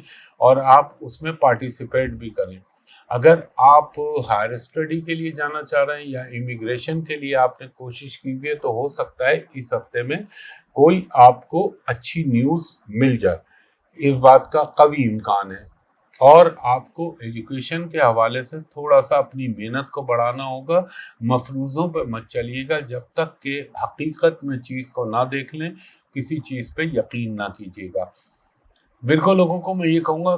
Speaker 1: اور آپ اس میں پارٹیسپیٹ بھی کریں۔ اگر آپ ہائر اسٹڈی کے لیے جانا چاہ رہے ہیں یا امیگریشن کے لیے آپ نے کوشش کی ہوئی ہے، تو ہو سکتا ہے اس ہفتے میں کوئی آپ کو اچھی نیوز مل جائے، اس بات کا قوی امکان ہے۔ اور آپ کو ایجوکیشن کے حوالے سے تھوڑا سا اپنی محنت کو بڑھانا ہوگا، مفروضوں پہ مت چلیے گا جب تک کہ حقیقت میں چیز کو نہ دیکھ لیں، کسی چیز پہ یقین نہ کیجیے گا۔ بالکل لوگوں کو میں یہ کہوں گا،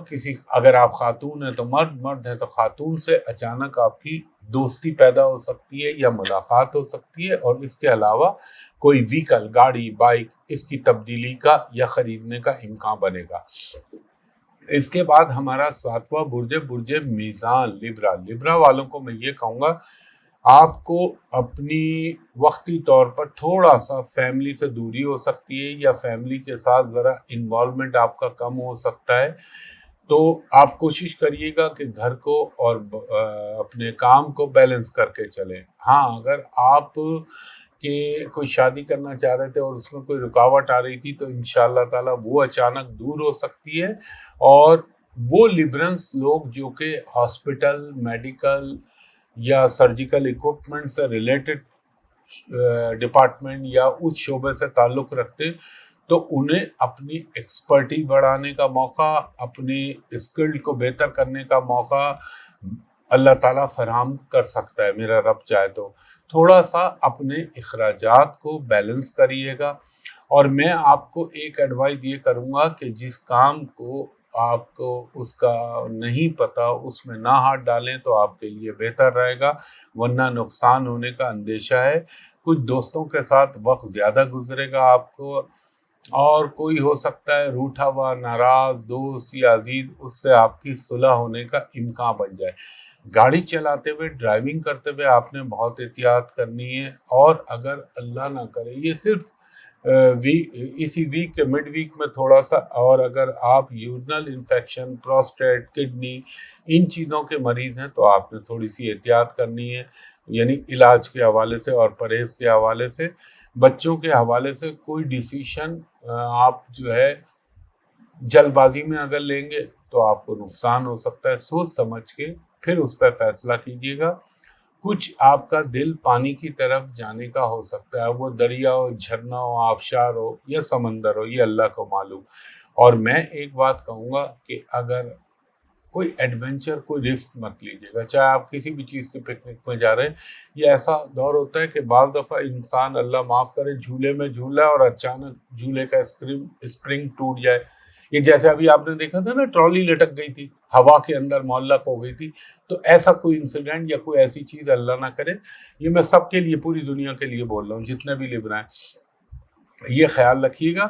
Speaker 1: اگر آپ خاتون ہیں تو مرد ہیں تو خاتون سے اچانک آپ کی دوستی پیدا ہو سکتی ہے یا ملاقات ہو سکتی ہے، اور اس کے علاوہ کوئی وہیکل، گاڑی، بائک، اس کی تبدیلی کا یا خریدنے کا امکان بنے گا۔ اس کے بعد ہمارا 7واں برج میزان، لبرا والوں کو میں یہ کہوں گا، آپ کو اپنی وقتی طور پر تھوڑا سا فیملی سے دوری ہو سکتی ہے، یا فیملی کے ساتھ ذرا انوالومنٹ آپ کا کم ہو سکتا ہے، تو آپ کوشش کریے گا کہ گھر کو اور اپنے کام کو بیلنس کر کے چلیں۔ ہاں، اگر آپ کہ کوئی شادی کرنا چاہ رہے تھے اور اس میں کوئی رکاوٹ آ رہی تھی، تو انشاءاللہ تعالیٰ وہ اچانک دور ہو سکتی ہے، اور وہ لیبرنس لوگ جو کہ ہاسپٹل، میڈیکل یا سرجیکل اکوپمنٹ سے ریلیٹڈ ڈپارٹمنٹ یا اس شعبے سے تعلق رکھتے، تو انہیں اپنی ایکسپرٹی بڑھانے کا موقع، اپنی اسکلڈ کو بہتر کرنے کا موقع اللہ تعالیٰ فراہم کر سکتا ہے، میرا رب چاہے تو۔ تھوڑا سا اپنے اخراجات کو بیلنس کریے گا، اور میں آپ کو ایک ایڈوائز یہ کروں گا کہ جس کام کو آپ کو اس کا نہیں پتا اس میں نہ ہاتھ ڈالیں تو آپ کے لیے بہتر رہے گا، ورنہ نقصان ہونے کا اندیشہ ہے۔ کچھ دوستوں کے ساتھ وقت زیادہ گزرے گا آپ کو، اور کوئی ہو سکتا ہے روٹھا ہوا ناراض دوست یا عزیز، اس سے آپ کی صلح ہونے کا امکان بن جائے۔ گاڑی چلاتے ہوئے، ڈرائیونگ کرتے ہوئے آپ نے بہت احتیاط کرنی ہے، اور اگر اللہ نہ کرے، یہ صرف اسی ویک کے مڈ ویک میں تھوڑا سا، اور اگر آپ یورینل انفیکشن، پروسٹیٹ، کڈنی، ان چیزوں کے مریض ہیں تو آپ نے تھوڑی سی احتیاط کرنی ہے، یعنی علاج کے حوالے سے اور پرہیز کے حوالے سے۔ بچوں کے حوالے سے کوئی ڈیسیشن آپ جو ہے جلد بازی میں اگر لیں گے تو آپ کو نقصان ہو سکتا ہے، سوچ سمجھ کے پھر اس پہ فیصلہ کیجیے گا۔ کچھ آپ کا دل پانی کی طرف جانے کا ہو سکتا ہے، وہ دریا ہو، جھرنا ہو، آبشار ہو یا سمندر ہو، یہ اللہ کو معلوم۔ اور میں ایک بات کہوں گا کہ اگر کوئی ایڈونچر، کوئی رسک مت لیجیے گا، چاہے آپ کسی بھی چیز کے پکنک میں جا رہے ہیں۔ یہ ایسا دور ہوتا ہے کہ بعض دفعہ انسان، اللہ معاف کرے، جھولے میں جھولا ہے اور اچانک جھولے کا اسپرنگ ٹوٹ جائے۔ یہ جیسے ابھی آپ نے دیکھا تھا نا، ٹرالی لٹک گئی تھی، ہوا کے اندر معلق ہو گئی تھی، تو ایسا کوئی انسیڈنٹ یا کوئی ایسی چیز اللہ نہ کرے۔ یہ میں سب کے لیے، پوری دنیا کے لیے بول رہا ہوں، جتنے بھی لبرائیں، یہ خیال رکھیے گا،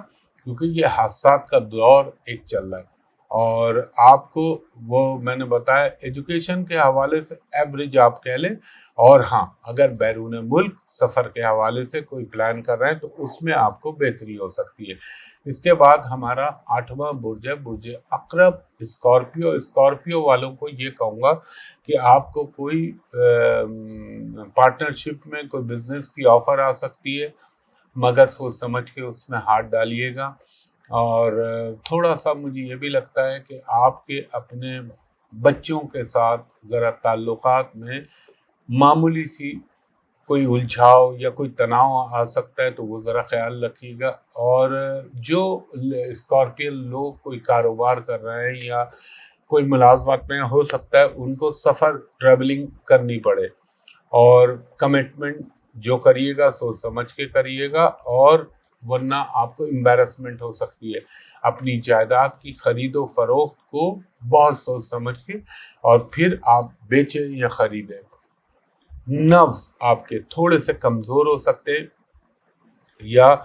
Speaker 1: کیونکہ یہ حادثات کا دور ایک چل رہا ہے۔ اور آپ کو وہ میں نے بتایا، ایجوکیشن کے حوالے سے ایوریج آپ کہہ لیں، اور ہاں اگر بیرون ملک سفر کے حوالے سے کوئی پلان کر رہے ہیں تو اس میں آپ کو بہتری ہو سکتی ہے۔ اس کے بعد ہمارا 8واں برج ہے، برج عقرب، اسکارپیو والوں کو یہ کہوں گا کہ آپ کو کوئی پارٹنرشپ میں کوئی بزنس کی آفر آ سکتی ہے، مگر سوچ سمجھ کے اس میں ہاتھ ڈالیے گا۔ اور تھوڑا سا مجھے یہ بھی لگتا ہے کہ آپ کے اپنے بچوں کے ساتھ ذرا تعلقات میں معمولی سی کوئی الجھاؤ یا کوئی تناؤ آ سکتا ہے، تو وہ ذرا خیال رکھیے گا۔ اور جو اسکارپین لوگ کوئی کاروبار کر رہے ہیں یا کوئی ملازمت میں، ہو سکتا ہے ان کو سفر ٹریولنگ کرنی پڑے، اور کمٹمنٹ جو کریے گا سوچ سمجھ کے کریے گا، اور ورنہ آپ کو امبیرسمنٹ ہو سکتی ہے۔ اپنی جائیداد کی خرید و فروخت کو بہت سوچ سمجھ کے اور پھر آپ بیچیں یا خریدیں۔ نفس آپ کے تھوڑے سے کمزور ہو سکتے ہیں، یا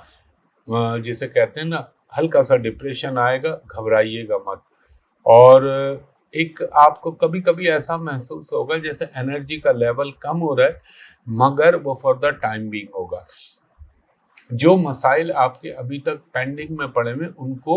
Speaker 1: جسے کہتے ہیں نا، ہلکا سا ڈپریشن آئے گا، گھبرائیے گا مت۔ اور ایک آپ کو کبھی کبھی ایسا محسوس ہوگا جیسے انرجی کا لیول کم ہو رہا ہے، مگر وہ فار دا ٹائم بینگ ہوگا۔ جو مسائل آپ کے ابھی تک پینڈنگ میں پڑے ہوئے ان کو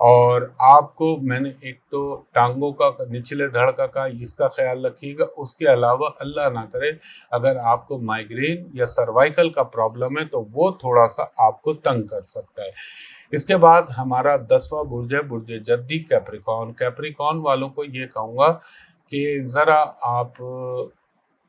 Speaker 1: اور آپ کو میں نے ایک تو ٹانگوں کا نچلے دھڑ کا اس کا خیال رکھیے گا. اس کے علاوہ اللہ نہ کرے اگر آپ کو مائیگرین یا سروائیکل کا پرابلم ہے تو وہ تھوڑا سا آپ کو تنگ کر سکتا ہے. اس کے بعد ہمارا 10واں برج ہے برج جدی کیپریکون. کیپریکون والوں کو یہ کہوں گا کہ ذرا آپ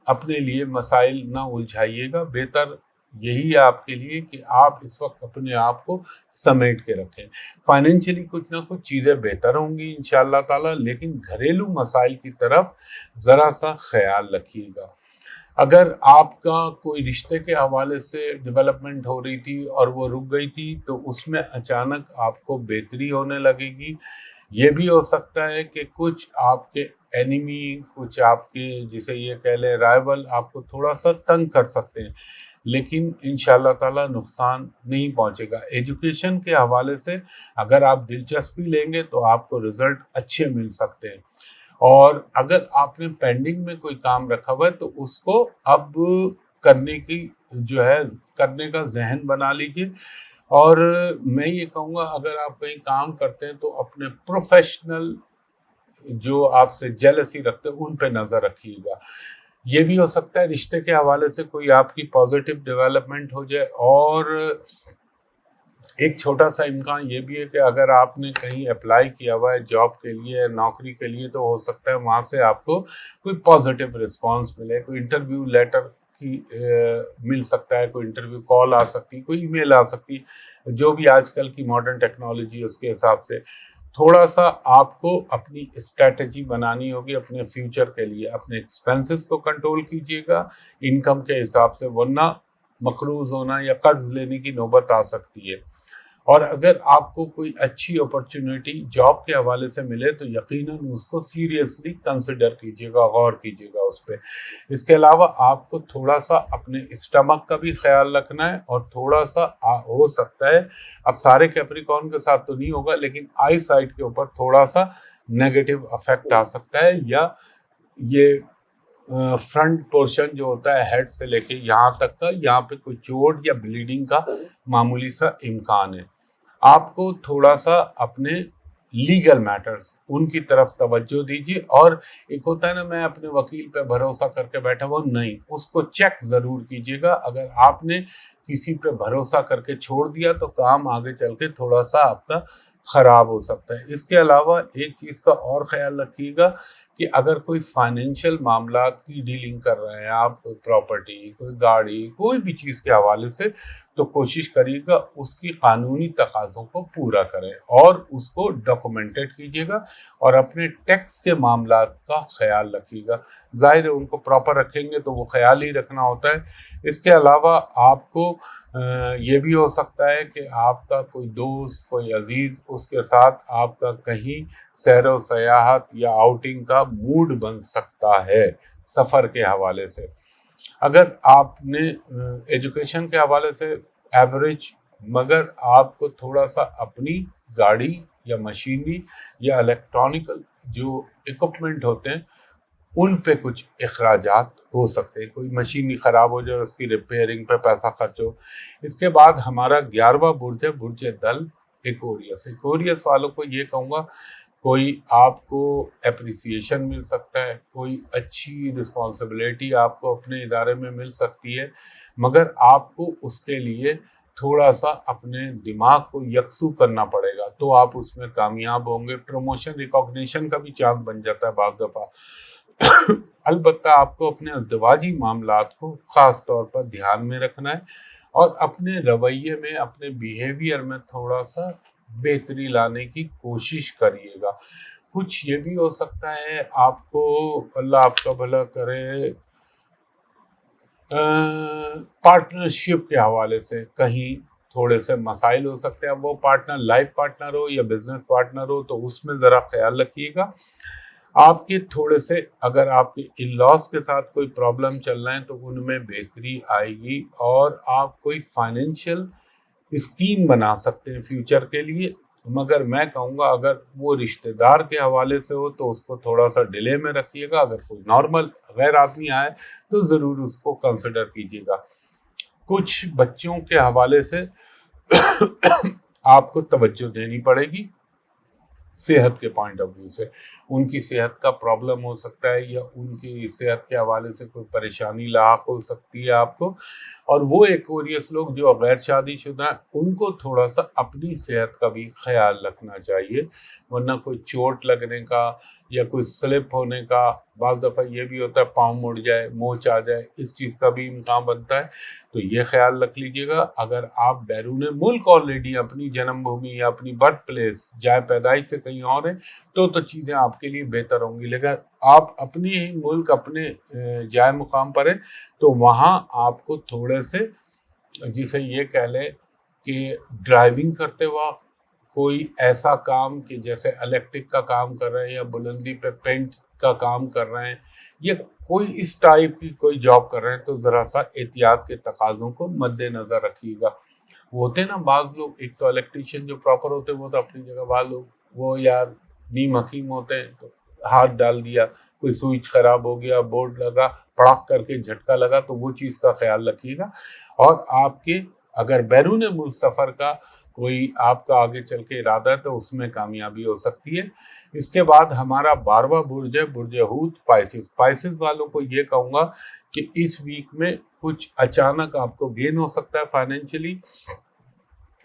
Speaker 1: اپنے لیے مسائل نہ الجھائیے گا. بہتر یہی ہے آپ کے لیے کہ آپ اس وقت اپنے آپ کو سمیٹ کے رکھیں. فائنینشلی کچھ نہ کچھ چیزیں بہتر ہوں گی انشاءاللہ تعالی، لیکن گھریلو مسائل کی طرف ذرا سا خیال رکھیے گا. اگر آپ کا کوئی رشتے کے حوالے سے ڈیولپمنٹ ہو رہی تھی اور وہ رک گئی تھی تو اس میں اچانک آپ کو بہتری ہونے لگے گی. یہ بھی ہو سکتا ہے کہ کچھ آپ کے اینیمی، کچھ آپ کے جسے یہ کہہ لیں رائول آپ کو تھوڑا سا تنگ کر سکتے ہیں، لیکن انشاءاللہ تعالی نقصان نہیں پہنچے گا. ایجوکیشن کے حوالے سے اگر آپ دلچسپی لیں گے تو آپ کو رزلٹ اچھے مل سکتے ہیں. اور اگر آپ نے پینڈنگ میں کوئی کام رکھا ہوا ہے تو اس کو اب کرنے کا ذہن بنا لیجئے. اور میں یہ کہوں گا اگر آپ کہیں کام کرتے ہیں تو اپنے پروفیشنل جو آپ سے جیلسی رکھتے ہیں ان پہ نظر رکھیے گا. یہ بھی ہو سکتا ہے رشتے کے حوالے سے کوئی آپ کی پازیٹیو ڈیولپمنٹ ہو جائے. اور ایک چھوٹا سا امکان یہ بھی ہے کہ اگر آپ نے کہیں اپلائی کیا ہوا ہے جاب کے لیے، نوکری کے لیے، تو ہو سکتا ہے وہاں سے آپ کو کوئی پازیٹیو رسپانس ملے. کوئی انٹرویو لیٹر کی مل سکتا ہے، کوئی انٹرویو کال آ سکتی، کوئی ای میل آ سکتی. جو بھی آج کل کی ماڈرن ٹیکنالوجی اس کے حساب سے تھوڑا سا آپ کو اپنی اسٹریٹجی بنانی ہوگی اپنے فیوچر کے لیے. اپنے ایکسپینسز کو کنٹرول کیجیے گا انکم کے حساب سے، ورنہ مقروض ہونا یا قرض لینے کی نوبت آ سکتی ہے. اور اگر آپ کو کوئی اچھی اپرچونیٹی جاب کے حوالے سے ملے تو یقیناً اس کو سیریسلی کنسیڈر کیجیے گا، غور کیجیے گا اس پہ. اس کے علاوہ آپ کو تھوڑا سا اپنے اسٹمک کا بھی خیال رکھنا ہے، اور تھوڑا سا ہو سکتا ہے، اب سارے کیپریکون کے ساتھ تو نہیں ہوگا، لیکن آئی سائٹ کے اوپر تھوڑا سا نیگیٹو افیکٹ آ سکتا ہے، یا یہ فرنٹ پورشن جو ہوتا ہے ہیڈ سے لے کے یہاں تک کا، یہاں پہ کوئی چوٹ یا بلیڈنگ کا معمولی سا امکان ہے. آپ کو تھوڑا سا اپنے لیگل میٹرز ان کی طرف توجہ دیجیے. اور ایک ہوتا ہے نا میں اپنے وکیل پہ بھروسہ کر کے بیٹھا ہوا، نہیں، اس کو چیک ضرور کیجیے گا. اگر آپ نے کسی پہ بھروسہ کر کے چھوڑ دیا تو کام آگے چل کے تھوڑا سا آپ کا خراب ہو سکتا ہے. اس کے علاوہ ایک چیز کا اور خیال رکھیے گا کہ اگر کوئی فائنینشیل معاملات کی ڈیلنگ کر رہے ہیں آپ، کوئی پراپرٹی، کوئی گاڑی، کوئی بھی چیز کے حوالے سے، تو کوشش کریے گا اس کی قانونی تقاضوں کو پورا کریں اور اس کو ڈاکومنٹڈ کیجیے گا، اور اپنے ٹیکس کے معاملات کا خیال رکھیے گا. ظاہر ہے ان کو پراپر رکھیں گے تو وہ خیال ہی رکھنا ہوتا ہے. اس کے علاوہ آپ کو یہ بھی ہو سکتا ہے کہ آپ کا کوئی دوست، کوئی عزیز، اس کے ساتھ آپ کا کہیں سیر و سیاحت یا آؤٹنگ کا موڈ بن سکتا ہے سفر کے حوالے سے. اگر آپ نے ایجوکیشن کے حوالے سے ایوریج، مگر آپ کو تھوڑا سا اپنی گاڑی یا مشینری یا الیکٹرانکل جو اکوپمنٹ ہوتے ہیں ان پہ کچھ اخراجات ہو سکتے ہیں. کوئی مشینری خراب ہو جائے، اس کی ریپیئرنگ پہ پیسہ خرچ ہو. اس کے بعد ہمارا 11واں برج ہے برج دل ایکوریس. ایکوریس والوں کو یہ کہوں گا کوئی آپ کو اپریسیشن مل سکتا ہے، کوئی اچھی رسپانسبلٹی آپ کو اپنے ادارے میں مل سکتی ہے، مگر آپ کو اس کے لیے تھوڑا سا اپنے دماغ کو یکسو کرنا پڑے گا تو آپ اس میں کامیاب ہوں گے. پروموشن ریکاگنیشن کا بھی چانس بن جاتا ہے بعض دفعہ. البتہ آپ کو اپنے ازدواجی معاملات کو خاص طور پر دھیان میں رکھنا ہے، اور اپنے رویے میں، اپنے بیہیویئر میں تھوڑا سا بہتری لانے کی کوشش کریے گا. کچھ یہ بھی ہو سکتا ہے آپ کو، اللہ آپ کا بھلا کرے، پارٹنرشپ کے حوالے سے کہیں تھوڑے سے مسائل ہو سکتے ہیں. وہ پارٹنر لائف پارٹنر ہو یا بزنس پارٹنر ہو تو اس میں ذرا خیال رکھیے گا. آپ کے تھوڑے سے اگر آپ کے ان لاس کے ساتھ کوئی پرابلم چل رہے ہیں تو ان میں بہتری آئے گی، اور آپ کوئی فائنینشیل اسکیم بنا سکتے ہیں فیوچر کے لیے. مگر میں کہوں گا اگر وہ رشتہ دار کے حوالے سے ہو تو اس کو تھوڑا سا ڈیلے میں رکھیے گا. اگر کوئی نارمل غیر آدمی آئے تو ضرور اس کو کنسیڈر کیجیے گا. کچھ بچوں کے حوالے سے آپ کو توجہ دینی پڑے گی. صحت کے پوائنٹ آف ویو سے ان کی صحت کا پرابلم ہو سکتا ہے یا ان کی صحت کے حوالے سے کوئی پریشانی لاحق ہو سکتی ہے آپ کو. اور وہ ایکوریس لوگ جو غیر شادی شدہ ہیں ان کو تھوڑا سا اپنی صحت کا بھی خیال رکھنا چاہیے, ورنہ کوئی چوٹ لگنے کا یا کوئی سلپ ہونے کا, بعض دفعہ یہ بھی ہوتا ہے پاؤں مڑ جائے, موچ آ جائے, اس چیز کا بھی امکان بنتا ہے. تو یہ خیال رکھ لیجیے گا. اگر آپ بیرون ملک آلریڈی اپنی جنم بھومی یا اپنی برتھ پلیس جائے پیدائش سے کہیں اور ہیں تو چیزیں آپ کے لیے بہتر ہوں گی. لیکن آپ اپنی ہی ملک اپنے جائے مقام پر ہیں تو وہاں آپ کو تھوڑے سے جسے یہ کہہ لیں کہ ڈرائیونگ کرتے وقت کوئی ایسا کام کہ جیسے الیکٹرک کا کام کر رہے ہیں یا بلندی پہ پینٹ کا کام کر رہے ہیں یا کوئی اس ٹائپ کی کوئی جاب کر رہے ہیں تو ذرا سا احتیاط کے تقاضوں کو مد نظر رکھیے گا. وہ ہوتے ہیں نا بعض لوگ, ایک تو الیکٹریشین جو پراپر ہوتے ہیں وہ تو اپنی جگہ, بعض لوگ وہ یار نیم حکیم ہوتے ہیں تو ہاتھ ڈال دیا, کوئی سوئچ خراب ہو گیا, بورڈ لگا, پڑاک کر کے جھٹکا لگا, تو وہ چیز کا خیال رکھیے گا. اور آپ کے اگر بیرون ملک سفر کا کوئی آپ کا آگے چل کے ارادہ ہے تو اس میں کامیابی ہو سکتی ہے. اس کے بعد ہمارا 12واں برج ہے برج حوت پائسس. پائسس والوں کو یہ کہوں گا کہ اس ویک میں کچھ اچانک آپ کو گین ہو سکتا ہے فائنینشلی.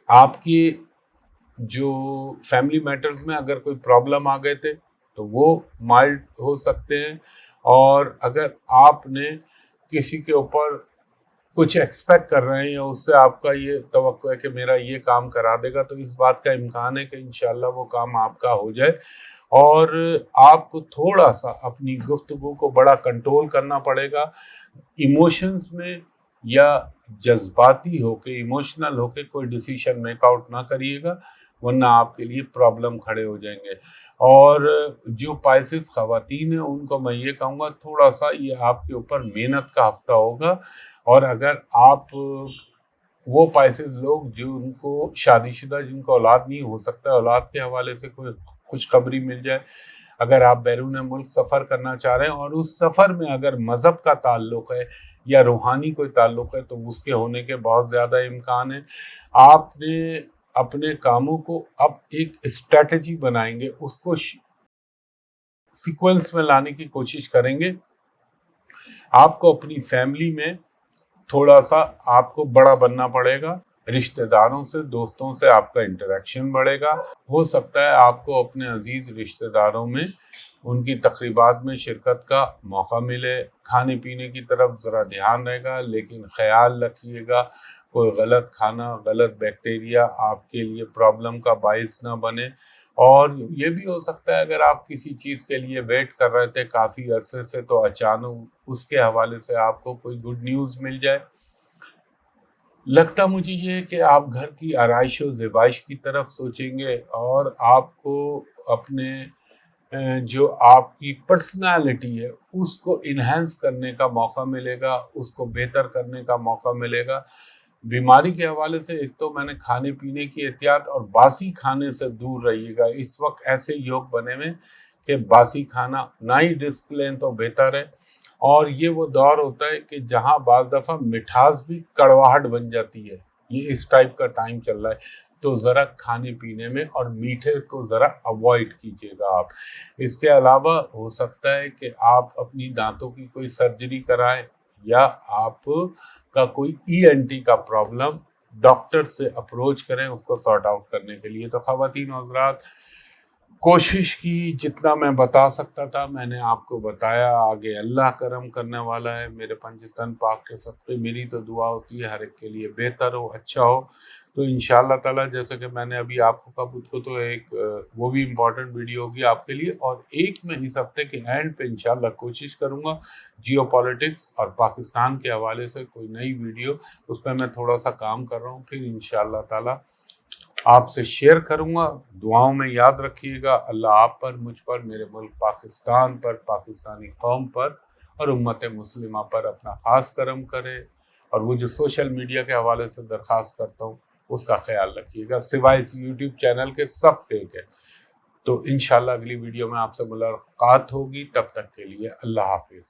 Speaker 1: آپ کی جو فیملی میٹرز میں اگر کوئی پرابلم آ گئے تھے تو وہ مائلڈ ہو سکتے ہیں. اور اگر آپ نے کسی کے اوپر کچھ ایکسپیکٹ کر رہے ہیں یا اس سے آپ کا یہ توقع ہے کہ میرا یہ کام کرا دے گا تو اس بات کا امکان ہے کہ انشاءاللہ وہ کام آپ کا ہو جائے. اور آپ کو تھوڑا سا اپنی گفتگو کو بڑا کنٹرول کرنا پڑے گا. ایموشنز میں یا جذباتی ہو کے, ایموشنل ہو کے کوئی ڈیسیشن میک آؤٹ نہ کریے گا ورنہ آپ کے لیے پرابلم کھڑے ہو جائیں گے. اور جو پائسس خواتین ہیں ان کو میں یہ کہوں گا تھوڑا سا یہ آپ کے اوپر محنت کا ہفتہ ہوگا. اور اگر آپ وہ پائسس لوگ جو ان کو شادی شدہ جن کو اولاد نہیں ہو سکتا, اولاد کے حوالے سے کوئی خوشخبری مل جائے, اگر آپ بیرون ملک سفر کرنا چاہ رہے ہیں اور اس سفر میں اگر مذہب کا تعلق ہے یا روحانی کوئی تعلق ہے تو اس کے ہونے کے بہت زیادہ امکان ہیں. آپ نے اپنے کاموں کو اب ایک اسٹریٹجی بنائیں گے, اس کو سیکوینس میں لانے کی کوشش کریں گے. آپ کو اپنی فیملی میں تھوڑا سا آپ کو بڑا بننا پڑے گا, رشتہ داروں سے دوستوں سے آپ کا انٹریکشن بڑھے گا. ہو سکتا ہے آپ کو اپنے عزیز رشتہ داروں میں ان کی تقریبات میں شرکت کا موقع ملے. کھانے پینے کی طرف ذرا دھیان رہے گا, لیکن خیال رکھیے گا کوئی غلط کھانا, غلط بیکٹیریا آپ کے لیے پرابلم کا باعث نہ بنے. اور یہ بھی ہو سکتا ہے اگر آپ کسی چیز کے لیے ویٹ کر رہے تھے کافی عرصے سے تو اچانک اس کے حوالے سے آپ کو کوئی گڈ نیوز مل جائے. لگتا مجھے یہ کہ آپ گھر کی آرائش و زیبائش کی طرف سوچیں گے اور آپ کو اپنے جو آپ کی پرسنالٹی ہے اس کو انہینس کرنے کا موقع ملے گا, اس کو بہتر کرنے کا موقع ملے گا. بیماری کے حوالے سے ایک تو میں نے کھانے پینے کی احتیاط اور باسی کھانے سے دور رہیے گا. اس وقت ایسے یوگ بنے ہوئے کہ باسی کھانا نہ ہی رسک لیں تو بہتر ہے. اور یہ وہ دور ہوتا ہے کہ جہاں بعض دفعہ مٹھاس بھی کڑواہٹ بن جاتی ہے, یہ اس ٹائپ کا ٹائم چل رہا ہے. تو ذرا کھانے پینے میں اور میٹھے کو ذرا اوائڈ کیجیے گا آپ. اس کے علاوہ ہو سکتا ہے کہ آپ اپنی دانتوں کی کوئی سرجری کرائیں یا آپ کا کوئی ENT کا پرابلم ڈاکٹر سے اپروچ کریں اس کو سارٹ آؤٹ کرنے کے لیے. تو خواتین و حضرات, کوشش کی جتنا میں بتا سکتا تھا میں نے آپ کو بتایا. آگے اللہ کرم کرنے والا ہے. میرے پنجتن پاک کے صدقے میری تو دعا ہوتی ہے ہر ایک کے لیے بہتر ہو, اچھا ہو. تو انشاءاللہ تعالیٰ جیسے کہ میں نے ابھی آپ کو کہا خود کو تو ایک وہ بھی امپورٹنٹ ویڈیو ہوگی آپ کے لیے. اور ایک میں اس ہفتے کے اینڈ پہ انشاءاللہ کوشش کروں گا جیو پالیٹکس اور پاکستان کے حوالے سے کوئی نئی ویڈیو, اس پہ میں تھوڑا سا کام کر رہا ہوں, پھر انشاءاللہ تعالیٰ آپ سے شیئر کروں گا. دعاؤں میں یاد رکھیے گا. اللہ آپ پر, مجھ پر, میرے ملک پاکستان پر, پاکستانی قوم پر اور امت مسلمہ پر اپنا خاص کرم کرے. اور وہ جو سوشل میڈیا کے حوالے سے درخواست کرتا ہوں اس کا خیال رکھیے گا. سوائے اس یوٹیوب چینل کے سب فیک ہے. تو انشاءاللہ اگلی ویڈیو میں آپ سے ملاقات ہوگی. تب تک کے لیے اللہ حافظ.